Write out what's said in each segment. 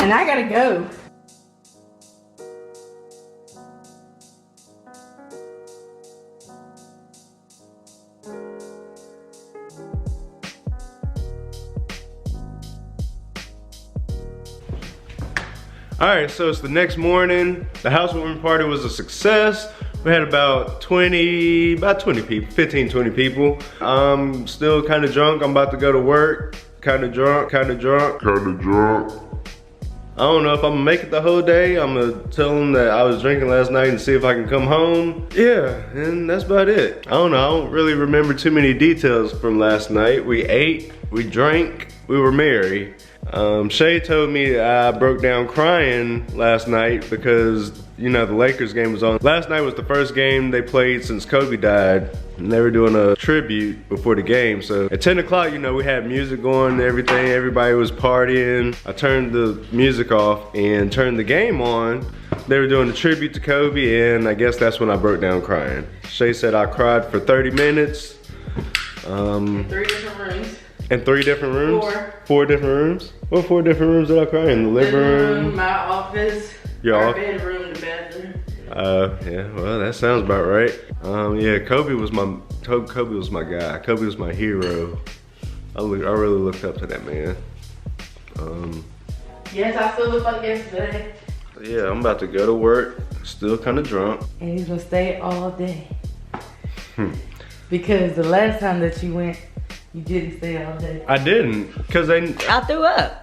And I gotta go. All right, so it's the next morning. The housewarming party was a success. We had about 20 people, 15, 20 people. I'm still kind of drunk. I'm about to go to work. Kind of drunk. I don't know if I'm gonna make it the whole day. I'm gonna tell them that I was drinking last night and see if I can come home. Yeah, and that's about it. I don't know, I don't really remember too many details from last night. We ate, we drank, we were merry. Shay told me I broke down crying last night because, you know, the Lakers game was on. Last night was the first game they played since Kobe died, and they were doing a tribute before the game. So at 10 o'clock, you know, we had music going and everything. Everybody was partying. I turned the music off and turned the game on. They were doing a tribute to Kobe, and I guess that's when I broke down crying. Shay said I cried for 30 minutes. In 3 different rooms. In 3 different rooms? 4. 4 different rooms? What 4 different rooms did I cry in? The living room? My office, our bedroom, the bathroom. Yeah, well, that sounds about right. Yeah, Kobe was my guy. Kobe was my hero. I really looked up to that man. Yes, I still look like yesterday. Yeah, I'm about to go to work, still kind of drunk. And he's gonna stay all day. Because the last time that you went, you didn't stay all day. I didn't, cause I threw up.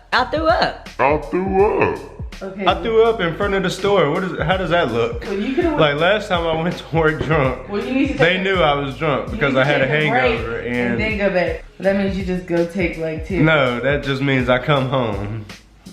Okay. I threw up in front of the store. How does that look? Well, you could've like last time I went to work drunk, well, you need to they knew I was drunk because I had a hangover and then go back. That means you just go take like 2. No, that just means I come home.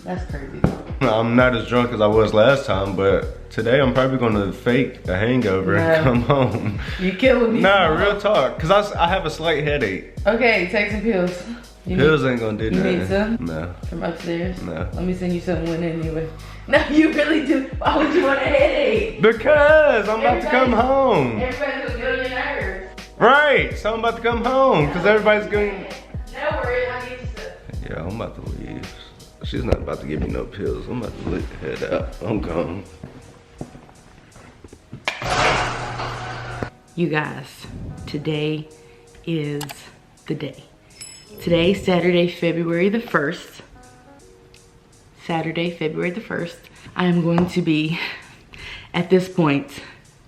That's crazy. I'm not as drunk as I was last time, but today I'm probably gonna fake a hangover and come home. You killing me. Nah, real talk, cause I have a slight headache. Okay, take some pills. Pills ain't gonna do nothing. You need some? No. From upstairs? No. Let me send you something with it anyway. No, you really do. Why would you want a headache? Because I'm about to come home. Everybody's gonna get on your nerves. Right, so I'm about to come home, cause everybody's going. No worries, I'll get you stuff. Yeah, I'm about to leave. She's not about to give me no pills. I'm about to head out. I'm gone. You guys, today is the day. Today, Saturday, February the 1st. Saturday, February the 1st. I am going to be, at this point,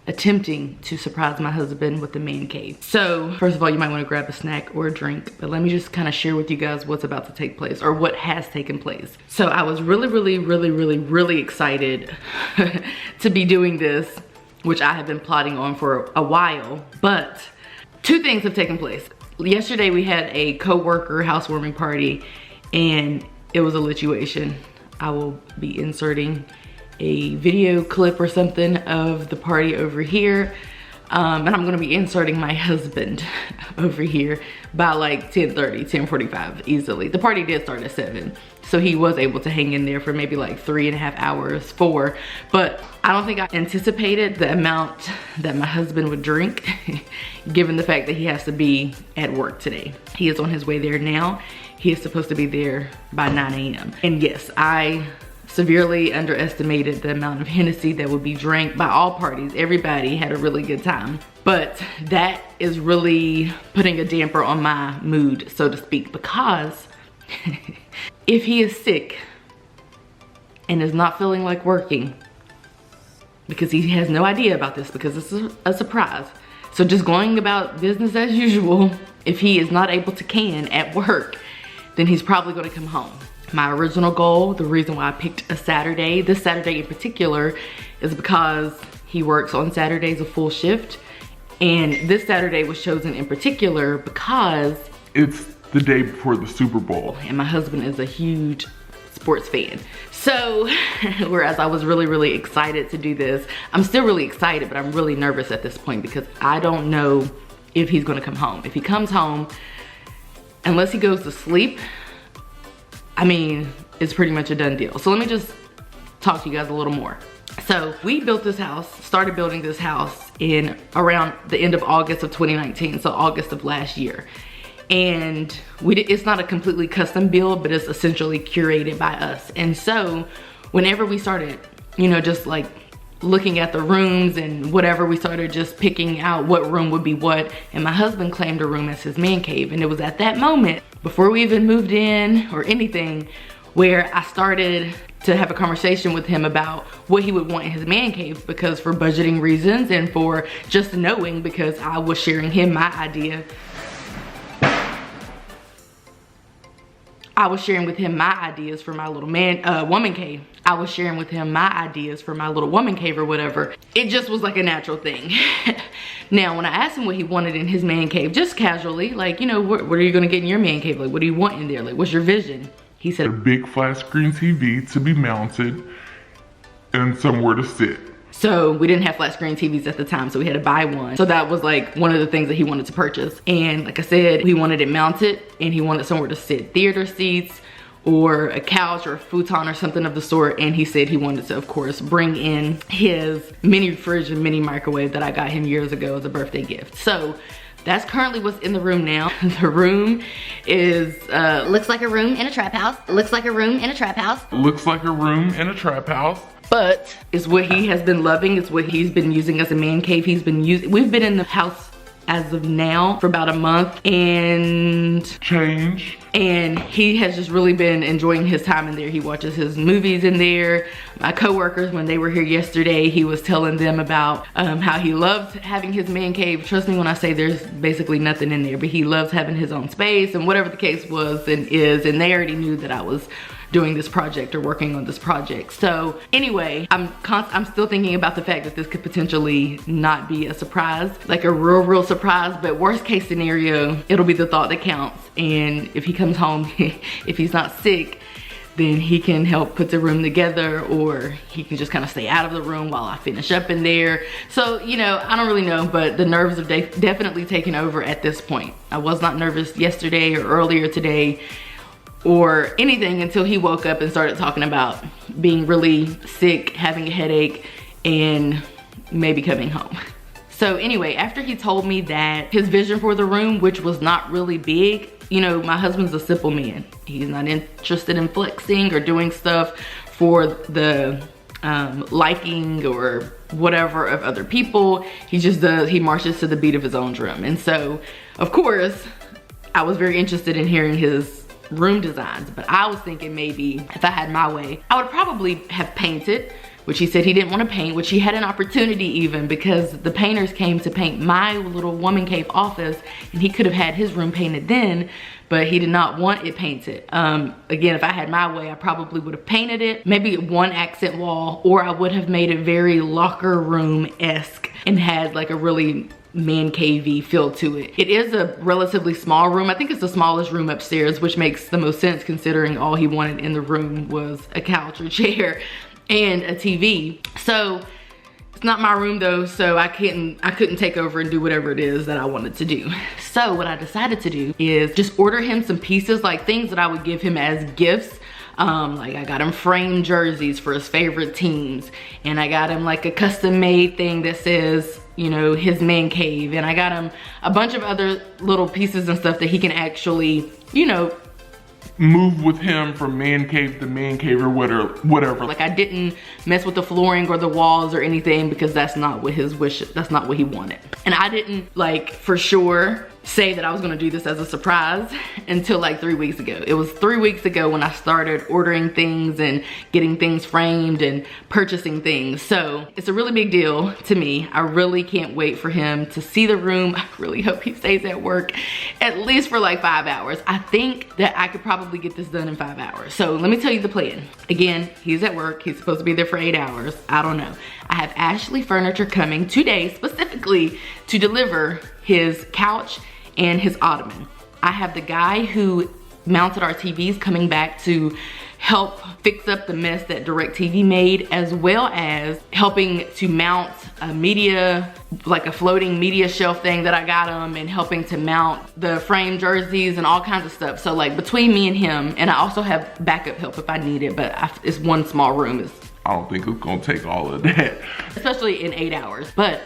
attempting to surprise my husband with the Mancave. So, first of all, you might want to grab a snack or a drink, but let me just kind of share with you guys what's about to take place, or what has taken place. So I was really excited to be doing this, which I have been plotting on for a while, but 2 things have taken place. Yesterday we had a co-worker housewarming party, and it was a lituation. I will be inserting a video clip or something of the party over here. And I'm gonna be inserting my husband over here by like 10:30, 10:45 easily. The party did start at 7. So he was able to hang in there for maybe like 3.5 hours, 4. But I don't think I anticipated the amount that my husband would drink, given the fact that he has to be at work today. He is on his way there now. He is supposed to be there by 9 a.m. And yes, I severely underestimated the amount of Hennessy that would be drank by all parties. Everybody had a really good time. But that is really putting a damper on my mood, so to speak, because if he is sick and is not feeling like working, because he has no idea about this, because this is a surprise. So just going about business as usual, if he is not able to can at work, then he's probably gonna come home. My original goal, the reason why I picked a Saturday, this Saturday in particular, is because he works on Saturdays a full shift. And this Saturday was chosen in particular because it's the day before the Super Bowl. And my husband is a huge sports fan. So, whereas I was really excited to do this, I'm still really excited, but I'm really nervous at this point because I don't know if he's gonna come home. If he comes home, unless he goes to sleep, I mean, it's pretty much a done deal. So let me just talk to you guys a little more. So we built this house, started building this house in around the end of August of 2019, so August of last year. and it's not a completely custom build, but it's essentially curated by us. And so whenever we started, you know, just like looking at the rooms and whatever, we started just picking out what room would be what, and my husband claimed a room as his man cave. And it was at that moment, before we even moved in or anything, where I started to have a conversation with him about what he would want in his man cave, because for budgeting reasons and for just knowing, because I was sharing him my idea. I was sharing with him my ideas for my little woman cave. I was sharing with him my ideas for my little woman cave or whatever. It just was like a natural thing. Now, when I asked him what he wanted in his man cave, just casually, like, you know, what are you gonna get in your man cave? Like, what do you want in there? Like, what's your vision? He said, a big flat screen TV to be mounted and somewhere to sit. So we didn't have flat screen TVs at the time, so we had to buy one. So that was like one of the things that he wanted to purchase. And like I said, he wanted it mounted and he wanted somewhere to sit, theater seats or a couch or a futon or something of the sort. And he said he wanted to, of course, bring in his mini fridge and mini microwave that I got him years ago as a birthday gift. So that's currently what's in the room now. The room is, looks like a room in a trap house. Looks like a room in a trap house. Looks like a room in a trap house. But it's what he has been loving. It's what he's been using as a man cave. We've been in the house as of now for about a month and change. And he has just really been enjoying his time in there. He watches his movies in there. My coworkers, when they were here yesterday, he was telling them about how he loved having his man cave. Trust me when I say there's basically nothing in there, but he loves having his own space and whatever the case was and is. And they already knew that I was doing this project or working on this project. So anyway, I'm still thinking about the fact that this could potentially not be a surprise, like a real surprise, but worst case scenario, it'll be the thought that counts. And if he comes home, if he's not sick, then he can help put the room together, or he can just kind of stay out of the room while I finish up in there. So, you know, I don't really know, but the nerves have definitely taken over at this point. I was not nervous yesterday or earlier today or anything until he woke up and started talking about being really sick, having a headache, and maybe coming home. So anyway, after he told me that his vision for the room, which was not really big, you know, my husband's a simple man. He's not interested in flexing or doing stuff for the liking or whatever of other people. He marches to the beat of his own drum. And so, of course, I was very interested in hearing his room designs, but I was thinking maybe if I had my way, I would probably have painted, which he said he didn't want to paint, which he had an opportunity even, because the painters came to paint my little woman cave office and he could have had his room painted then, but he did not want it painted. Again, if I had my way, I probably would have painted it, maybe one accent wall, or I would have made it very locker room-esque and had like a really man cavey feel to it. It is a relatively small room. I think it's the smallest room upstairs, which makes the most sense considering all he wanted in the room was a couch or chair and a TV. So it's not my room though, so I couldn't take over and do whatever it is that I wanted to do. So what I decided to do is just order him some pieces, like things that I would give him as gifts. Like I got him framed jerseys for his favorite teams, and I got him like a custom made thing that says, you know, his man cave, and I got him a bunch of other little pieces and stuff that he can actually, you know, move with him from man cave to man cave or whatever. Like I didn't mess with the flooring or the walls or anything, because that's not what his wish, that's not what he wanted. And I didn't like for sure say that I was gonna do this as a surprise until like 3 weeks ago. It was 3 weeks ago when I started ordering things and getting things framed and purchasing things. So it's a really big deal to me. I really can't wait for him to see the room. I really hope he stays at work at least for like 5 hours. I think that I could probably get this done in 5 hours. So let me tell you the plan. Again, he's at work. He's supposed to be there for 8 hours. I don't know. I have Ashley Furniture coming today specifically to deliver his couch and his ottoman. I have the guy who mounted our TVs coming back to help fix up the mess that DirecTV made, as well as helping to mount a media, like a floating media shelf thing that I got him, and helping to mount the frame jerseys and all kinds of stuff. So like between me and him, and I also have backup help if I need it, but it's one small room. I don't think it's gonna take all of that. Especially in 8 hours. But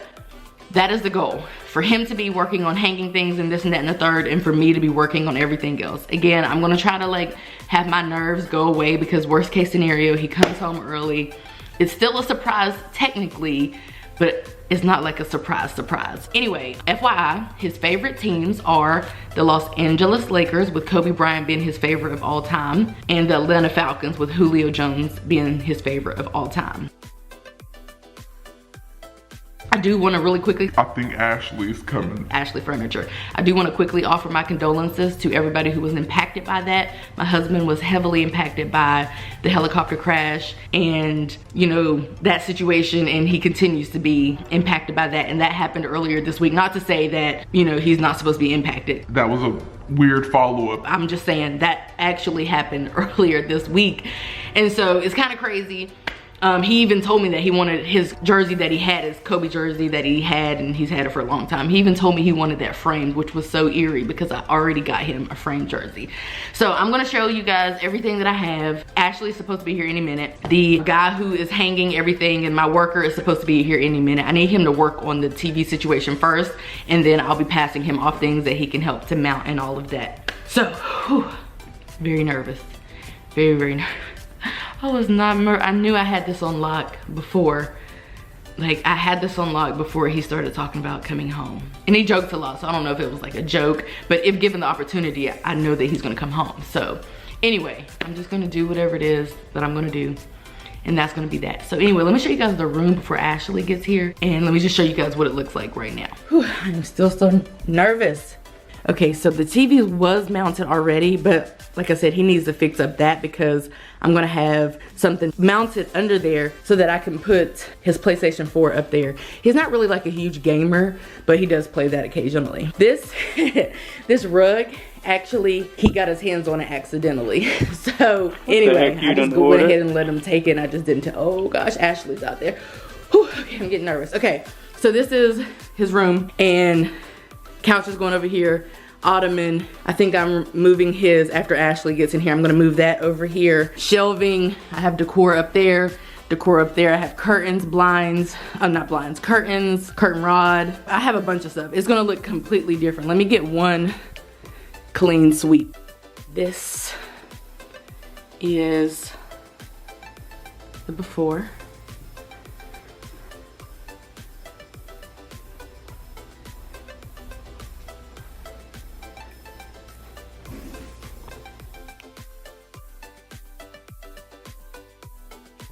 that is the goal. For him to be working on hanging things and this and that and the third, and for me to be working on everything else. Again, I'm gonna try to like have my nerves go away, because worst case scenario, he comes home early. It's still a surprise technically, but it's not like a surprise. Anyway, FYI, his favorite teams are the Los Angeles Lakers, with Kobe Bryant being his favorite of all time, and the Atlanta Falcons, with Julio Jones being his favorite of all time. I do want to really quickly, I think Ashley's coming. Ashley Furniture. I do want to quickly offer my condolences to everybody who was impacted by that. My husband was heavily impacted by the helicopter crash and, you know, that situation, and he continues to be impacted by that. And that happened earlier this week. Not to say that, you know, he's not supposed to be impacted. That was a weird follow-up. I'm just saying that actually happened earlier this week. And so it's kind of crazy. He even told me that he wanted his jersey that he had, his Kobe jersey that he had, and he's had it for a long time. He even told me he wanted that framed, which was so eerie because I already got him a framed jersey. So I'm gonna show you guys everything that I have. Ashley's supposed to be here any minute. The guy who is hanging everything and my worker is supposed to be here any minute. I need him to work on the TV situation first, and then I'll be passing him off things that he can help to mount and all of that. So, whew, very nervous, very nervous. I was not, I knew I had this on lock before. Like, I had this on lock before he started talking about coming home. And he jokes a lot, so I don't know if it was like a joke, but if given the opportunity, I know that he's gonna come home. So anyway, I'm just gonna do whatever it is that I'm gonna do, and that's gonna be that. So anyway, let me show you guys the room before Ashley gets here, and let me just show you guys what it looks like right now. Whew, I'm still so nervous. Okay, so the TV was mounted already, but like I said, he needs to fix up that because I'm gonna have something mounted under there so that I can put his PlayStation 4 up there. He's not really like a huge gamer, but he does play that occasionally. This, this rug, actually, he got his hands on it accidentally. So anyway, I just went ahead and let him take it, and I just didn't tell. Oh gosh, Ashley's out there. Whew, okay, I'm getting nervous. Okay, so this is his room, and couch is going over here. Ottoman, I think I'm moving his after Ashley gets in here. I'm gonna move that over here. Shelving, I have decor up there. Decor up there, I have curtains, blinds, not blinds, curtains, curtain rod. I have a bunch of stuff. It's gonna look completely different. Let me get one clean sweep. This is the before.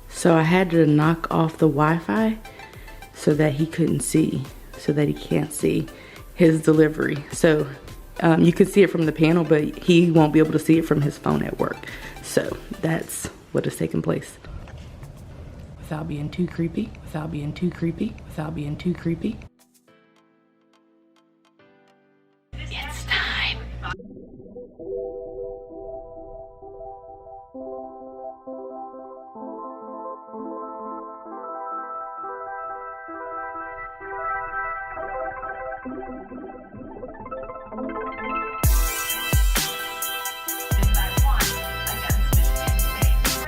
So I had to knock off the Wi-Fi so that he couldn't see, so that he can't see his delivery. So you can see it from the panel, but he won't be able to see it from his phone at work. So that's what is taking place. Without being too creepy, without being too creepy, without being too creepy. It's time.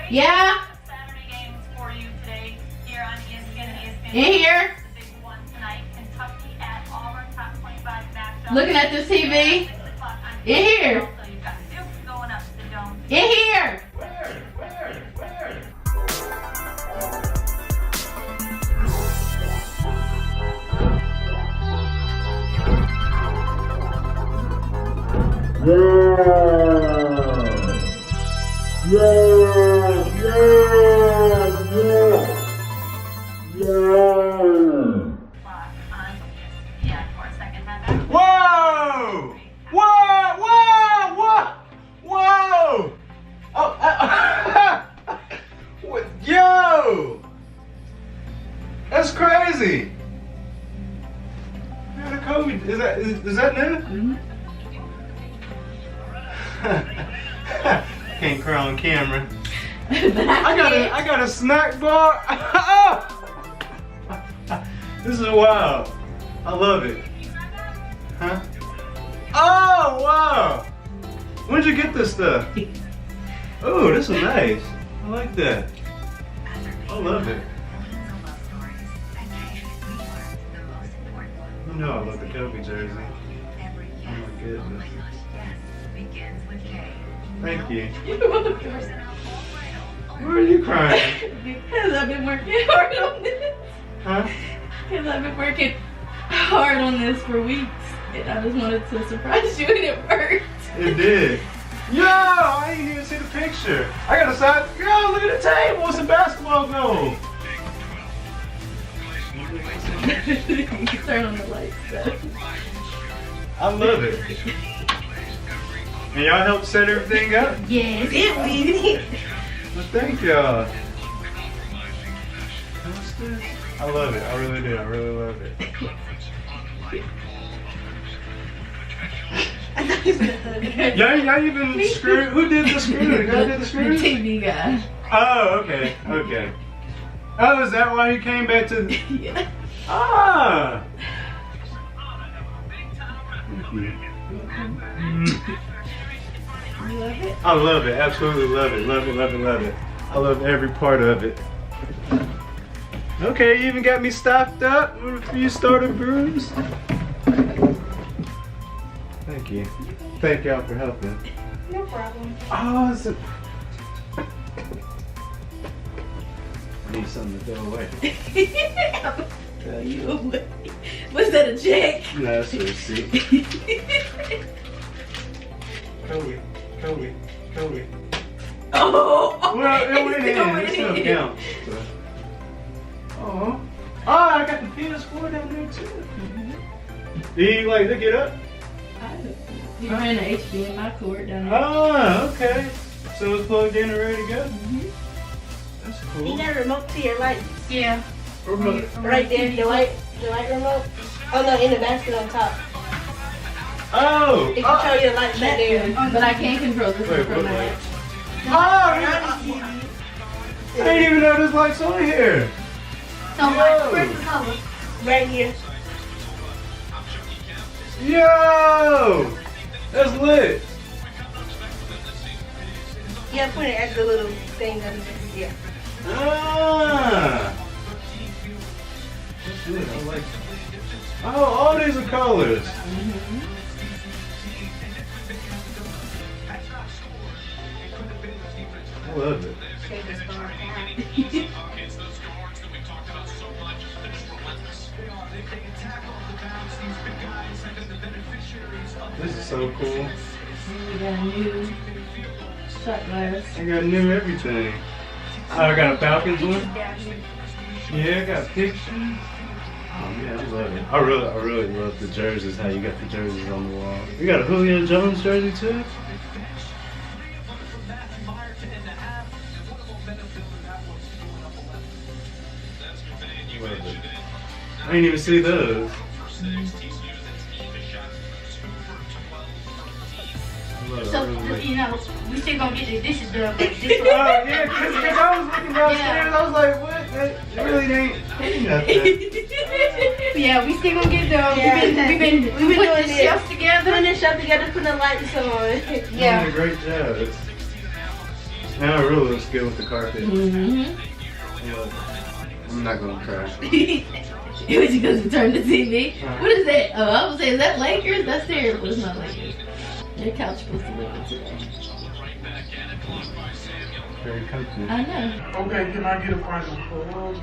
Yeah? Saturday games for you today here on ESPN and ESPN. In here? The big one tonight. Kentucky at Auburn, top 25 matchup. Looking at this TV? 6 o'clock on In here? So you've got Duke going up to the dome. In here! Where? Whoa! What? Yo! That's crazy. Man, Kobe, is that new? Can't cry on camera. I got a snack bar. This is wild. I love it. Huh? Oh wow! When'd you get this stuff? Oh, this is nice. I like that. I love it. You know I love the Kobe jersey. Oh my goodness. Thank you. Why are you crying? Because I've been working hard on this. Huh? Because I've been working hard on this for weeks. And I just wanted to surprise you and it worked. It did. Yo, I didn't even see the picture. I got a side. Yo, look at the table. It's a basketball goal. You can turn on the lights. So. I love it. And y'all helped set everything up? Yes, it did. Well, thank y'all. I love it. I really do. I really love it. Y'all even screwed? Who did the screw? The guy did the screw? The TV guy. Oh, okay. Okay. Oh, is that why he came back to? Yeah. Ah. You love it? I love it. Absolutely love it. Love it. Love it. Love it. I love every part of it. Okay, you even got me stocked up with a few starter brews. Thank you. Thank y'all for helping. No problem. Oh, it's a... I need something to throw away. Throw you away. Was that a check? No, that's a receipt. Kobe. Kobe. Kobe. Oh! Well, it went in. It still counts. So. Oh. Oh, I got the PS4 down there too. Did you like look it up? You ran the HDMI cord down there. Oh, okay. So it's plugged in and ready to go? That's You cool. got a remote to your lights. Yeah. Remote. Right there, the light remote. Oh no, in the basket on top. Oh! You control your lights right there. But I can't control this Wait, from my wait. head. Oh! I didn't even know there's lights on here. So where's the color? Right here. Yo! That's lit. Yeah, put it at the little thing under there. Yeah. Ah! That's lit. I like it. Oh, all these are colors. I love it. This is so cool. We got a new shot glass. I got new everything. Oh, I got a Falcons one. Yeah, I got pictures. Oh man, I love it. I really love the jerseys. How you got the jerseys on the wall. You got a Julio Jones jersey too. I didn't even see those. So, you know, we still gonna get the dishes done, but this Oh yeah, cause I was looking downstairs, I was like, what? That really ain't hitting nothing. yeah, we still gonna get done. Yeah. We've been doing putting the this. shelves together. Putting the shelf together, putting the lights on. Doing Yeah. a great job. Now it really looks good with the carpet. I'm not gonna cry. It was because we turned the TV. What is that? Oh, I was saying, is that Lakers? That's terrible. It's not Lakers. Your couch supposed to look today. Very comfy. I know. Okay, can I get a final call?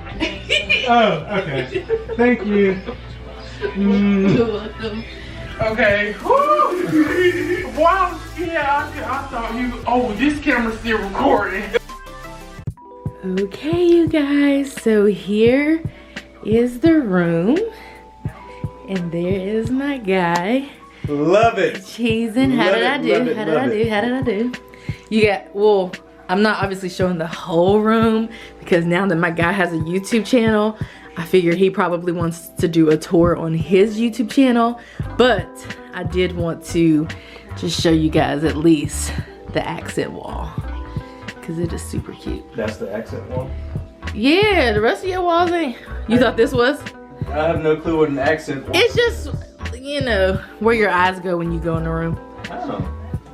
Oh, okay. Thank you. You're welcome. Okay. Woo! Wow, yeah, I thought you. Oh, this camera's still recording. Okay, you guys. So here is the room. And there is my guy. Love it. Cheesing. How Love did it, I do? love it, How did love I do? it. How did I do? You got, well, I'm not obviously showing the whole room because now that my guy has a YouTube channel, I figure he probably wants to do a tour on his YouTube channel. But I did want to just show you guys at least the accent wall because it is super cute. That's the accent wall? Yeah, the rest of your walls ain't. You thought this was? I have no clue what an accent wall It's just, you know, where your eyes go when you go in the room. Oh,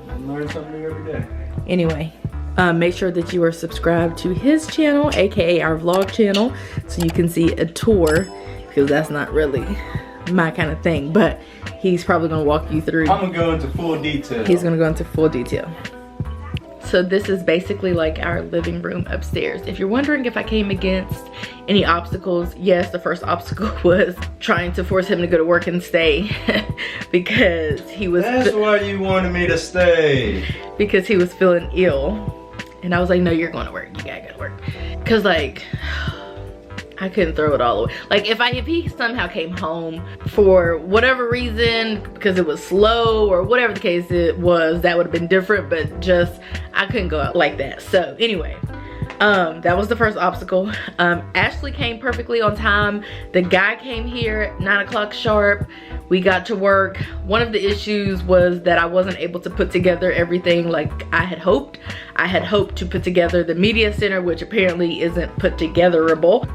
I learn something new every day. Anyway, make sure that you are subscribed to his channel, aka our vlog channel, so you can see a tour, because that's not really my kind of thing, but he's probably gonna walk you through. I'm gonna go into full detail. He's gonna go into full detail. So this is basically like our living room upstairs. If you're wondering if I came against any obstacles, yes, the first obstacle was trying to force him to go to work and stay because he was— That's why you wanted me to stay. Because he was feeling ill. And I was like, no, you're going to work. You gotta go to work. Cause like, I couldn't throw it all away. Like if he somehow came home for whatever reason, because it was slow or whatever the case it was, that would have been different, but just, I couldn't go out like that. So anyway, that was the first obstacle. Ashley came perfectly on time. The guy came here at 9 o'clock sharp. We got to work. One of the issues was that I wasn't able to put together everything like I had hoped. I had hoped to put together the media center, which apparently isn't put togetherable.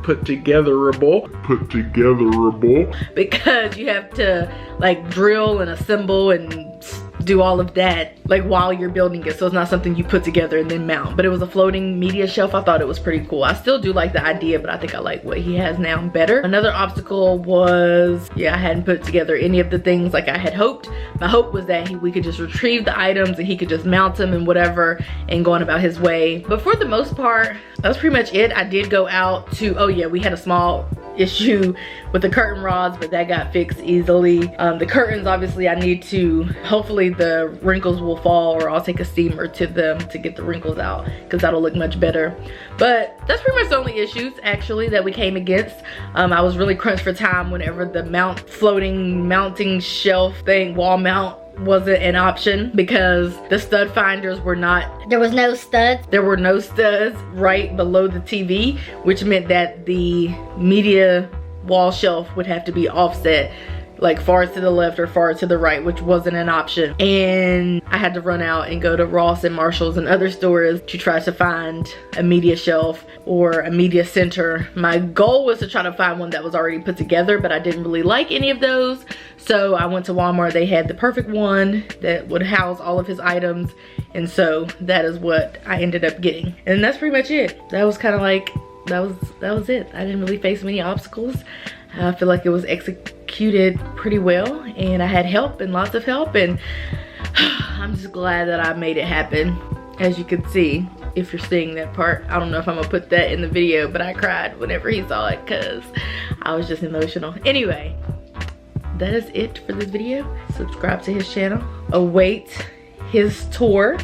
Because you have to like drill and assemble and do all of that like while you're building it, so it's not something you put together and then mount. But it was a floating media shelf. I thought it was pretty cool. I still do like the idea, but I think I like what he has now better. Another obstacle was, yeah, I hadn't put together any of the things like I had hoped. My hope was that we could just retrieve the items and he could just mount them and whatever and go on about his way. But for the most part, that was pretty much it. I did go out to, oh yeah, we had a small issue with the curtain rods, but that got fixed easily. The curtains, obviously I need to, hopefully the wrinkles will fall, or I'll take a steamer to them to get the wrinkles out, because that'll look much better. But that's pretty much the only issues actually that we came against. I was really crunched for time whenever the floating mounting shelf thing, wall mount, wasn't an option because the stud finders were not— There was no studs. There were no studs right below the TV, which meant that the media wall shelf would have to be offset like far to the left or far to the right, which wasn't an option. And I had to run out and go to Ross and Marshall's and other stores to try to find a media shelf or a media center. My goal was to try to find one that was already put together, but I didn't really like any of those. So I went to Walmart. They had the perfect one that would house all of his items. And so that is what I ended up getting. And that's pretty much it. That was kind of like, that was it. I didn't really face many obstacles. I feel like it was executed pretty well, and I had help, and lots of help, and I'm just glad that I made it happen. As you can see, if you're seeing that part, I don't know if I'm gonna put that in the video, but I cried whenever he saw it because I was just emotional. Anyway, that is it for this video. Subscribe to his channel. Await his tour